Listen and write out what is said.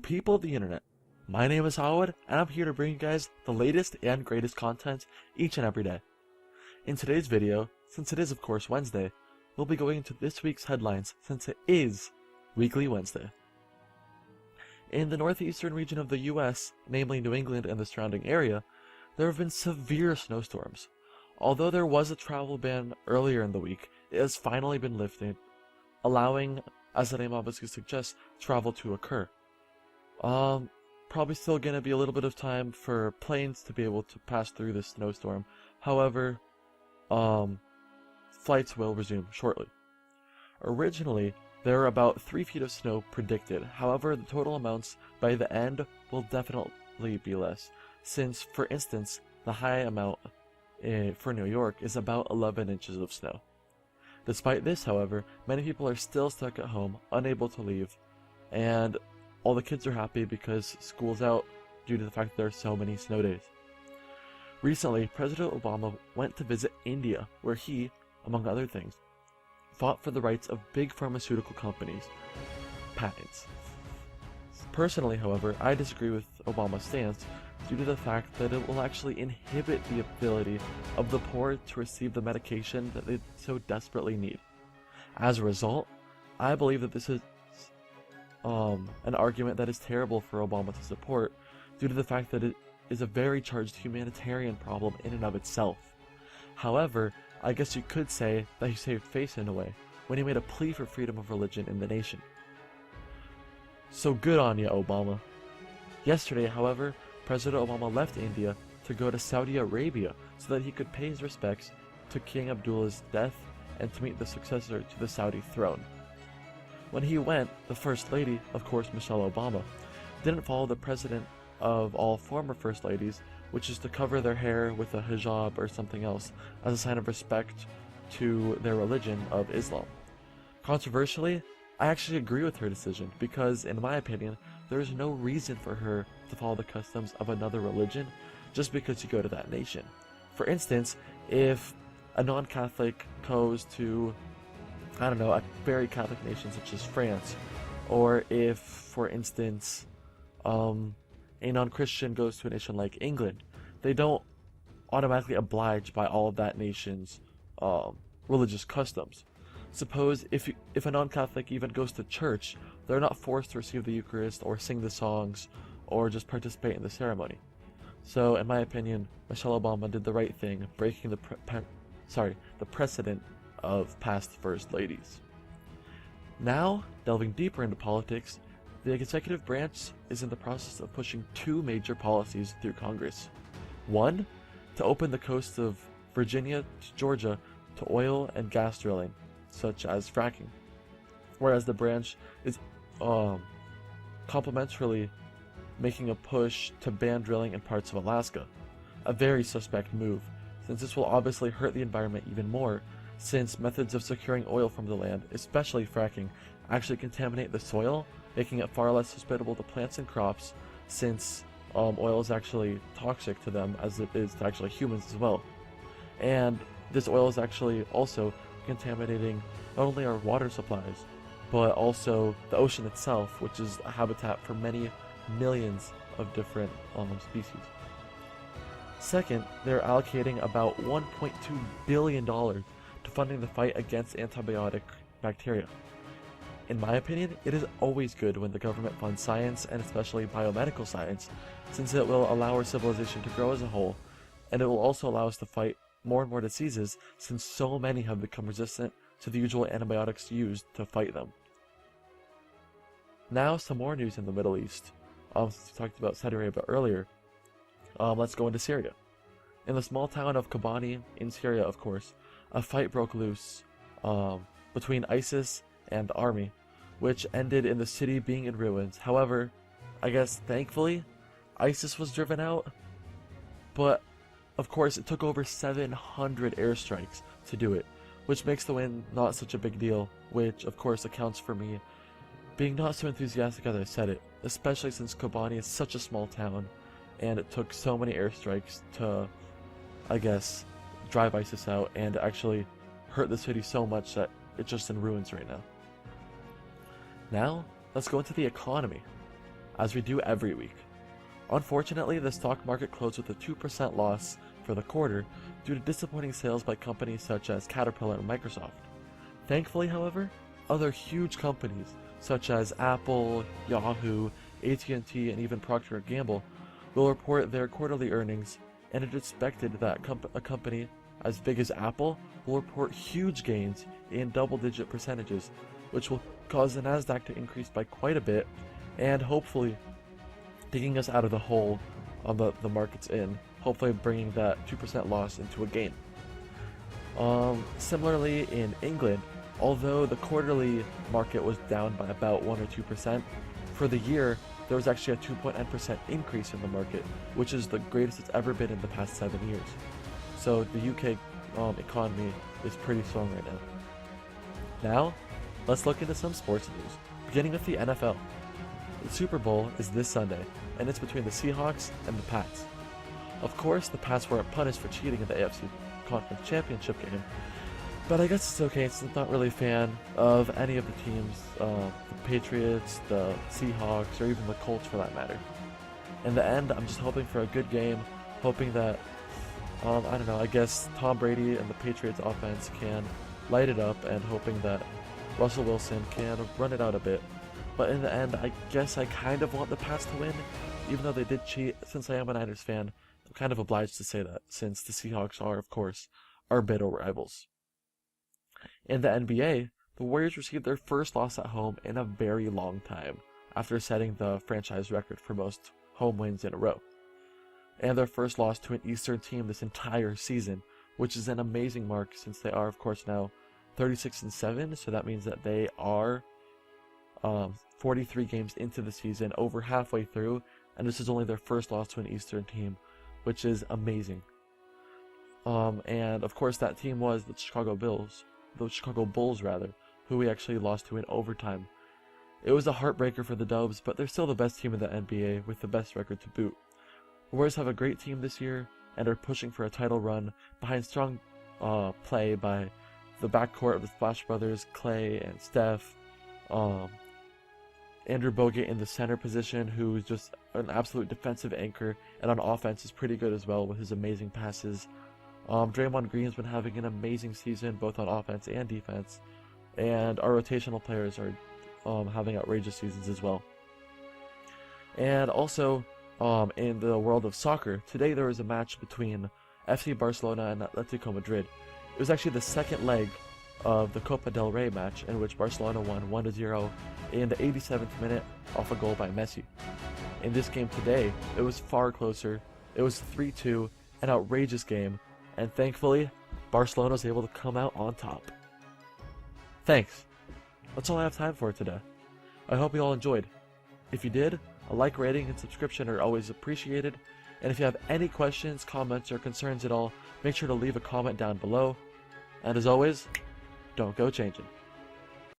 people of the internet. My name is Howard, and I'm here to bring you guys the latest and greatest content each and every day. In today's video, since it is of course Wednesday, we'll be going into this week's headlines since it is Weekly Wednesday. In the northeastern region of the US, namely New England and the surrounding area, there have been severe snowstorms. Although there was a travel ban earlier in the week, it has finally been lifted, allowing, as the name obviously suggests, travel to occur. Probably still gonna be a little bit of time for planes to be able to pass through this snowstorm. However, flights will resume shortly. Originally, there were about 3 feet of snow predicted. However, the total amounts by the end will definitely be less, since, for instance, the high amount for New York is about 11 inches of snow. Despite this, however, many people are still stuck at home, unable to leave, and all the kids are happy because school's out due to the fact that there are so many snow days. Recently, President Obama went to visit India, where he, among other things, fought for the rights of big pharmaceutical companies' patents. Personally, however, I disagree with Obama's stance due to the fact that it will actually inhibit the ability of the poor to receive the medication that they so desperately need. As a result, I believe that this is an argument that is terrible for Obama to support due to the fact that it is a very charged humanitarian problem in and of itself. However, I guess you could say that he saved face in a way when he made a plea for freedom of religion in the nation. So good on ya, Obama. Yesterday, however, President Obama left India to go to Saudi Arabia so that he could pay his respects to King Abdullah's death and to meet the successor to the Saudi throne. When he went, the First Lady, of course Michelle Obama, didn't follow the precedent of all former First Ladies, which is to cover their hair with a hijab or something else as a sign of respect to their religion of Islam. Controversially, I actually agree with her decision because, in my opinion, there is no reason for her to follow the customs of another religion just because you go to that nation. For instance, if a non-Catholic goes to, I don't know, a very Catholic nation such as France, or if, for instance, a non-Christian goes to a nation like England, they don't automatically oblige by all of that nation's religious customs. Suppose if a non-Catholic even goes to church, they're not forced to receive the Eucharist or sing the songs or just participate in the ceremony. So, in my opinion, Michelle Obama did the right thing, breaking the precedent of past First Ladies. Now, delving deeper into politics, the executive branch is in the process of pushing 2 major policies through Congress. One, to open the coasts of Virginia to Georgia to oil and gas drilling, such as fracking, whereas the branch is complementarily making a push to ban drilling in parts of Alaska, a very suspect move, since this will obviously hurt the environment even more, since methods of securing oil from the land, especially fracking, actually contaminate the soil, making it far less hospitable to plants and crops, since oil is actually toxic to them as it is to actually humans as well. And this oil is actually also contaminating not only our water supplies, but also the ocean itself, which is a habitat for many millions of different species. Second, they're allocating about $1.2 billion to funding the fight against antibiotic bacteria. In my opinion, it is always good when the government funds science, and especially biomedical science, since it will allow our civilization to grow as a whole, and it will also allow us to fight more and more diseases, since so many have become resistant to the usual antibiotics used to fight them. Now, some more news in the Middle East. Since we talked about Saudi Arabia earlier, let's go into Syria. In the small town of Kobani in Syria, of course, a fight broke loose between ISIS and the army, which ended in the city being in ruins. However, I guess thankfully, ISIS was driven out, but of course it took over 700 airstrikes to do it, which makes the win not such a big deal, which of course accounts for me being not so enthusiastic as I said it, especially since Kobani is such a small town, and it took so many airstrikes to, I guess, drive ISIS out and actually hurt the city so much that it's just in ruins right now. Now, let's go into the economy. as we do every week. Unfortunately, the stock market closed with a 2% loss for the quarter due to disappointing sales by companies such as Caterpillar and Microsoft. Thankfully, however, other huge companies such as Apple, Yahoo, AT&T, and even Procter & Gamble will report their quarterly earnings, and it is expected that a company as big as Apple will report huge gains in double-digit percentages, which will cause the Nasdaq to increase by quite a bit, and hopefully digging us out of the hole on the market's in, hopefully bringing that 2% loss into a gain. Similarly, in England, although the quarterly market was down by about 1 or 2%, for the year there was actually a 2.9% increase in the market, which is the greatest it's ever been in the past 7 years. So the UK economy is pretty strong right now. Now, let's look into some sports news, beginning with the NFL. The Super Bowl is this Sunday, and it's between the Seahawks and the Pats. Of course, the Pats weren't punished for cheating in the AFC Conference Championship game, but I guess it's okay since I'm not really a fan of any of the teams, the Patriots, the Seahawks, or even the Colts for that matter. In the end, I'm just hoping for a good game, hoping that, I don't know, I guess Tom Brady and the Patriots offense can light it up, and hoping that Russell Wilson can run it out a bit. But in the end, I guess I kind of want the Pats to win, even though they did cheat. Since I am a Niners fan, I'm kind of obliged to say that, since the Seahawks are, of course, our bitter rivals. In the NBA, the Warriors received their first loss at home in a very long time, after setting the franchise record for most home wins in a row. And their first loss to an Eastern team this entire season, which is an amazing mark since they are, of course, now 36-7, so that means that they are 43 games into the season, over halfway through, and this is only their first loss to an Eastern team, which is amazing. And of course that team was the Chicago Bulls, who we actually lost to in overtime. It was a heartbreaker for the Dubs, but they're still the best team in the NBA with the best record to boot. The Warriors have a great team this year and are pushing for a title run behind strong play by the backcourt of the Splash Brothers, Clay and Steph. Andrew Bogut in the center position, who is just an absolute defensive anchor, and on offense is pretty good as well with his amazing passes. Draymond Green's been having an amazing season both on offense and defense, and our rotational players are having outrageous seasons as well. And also, in the world of soccer, today there was a match between FC Barcelona and Atletico Madrid. It was actually the second leg of the Copa del Rey match, in which Barcelona won 1-0 in the 87th minute off a goal by Messi. In this game today, it was far closer. It was 3-2, an outrageous game, and thankfully, Barcelona was able to come out on top. Thanks. That's all I have time for today. I hope you all enjoyed. If you did, a like, rating, and subscription are always appreciated, and if you have any questions, comments, or concerns at all, make sure to leave a comment down below. And as always, don't go changing.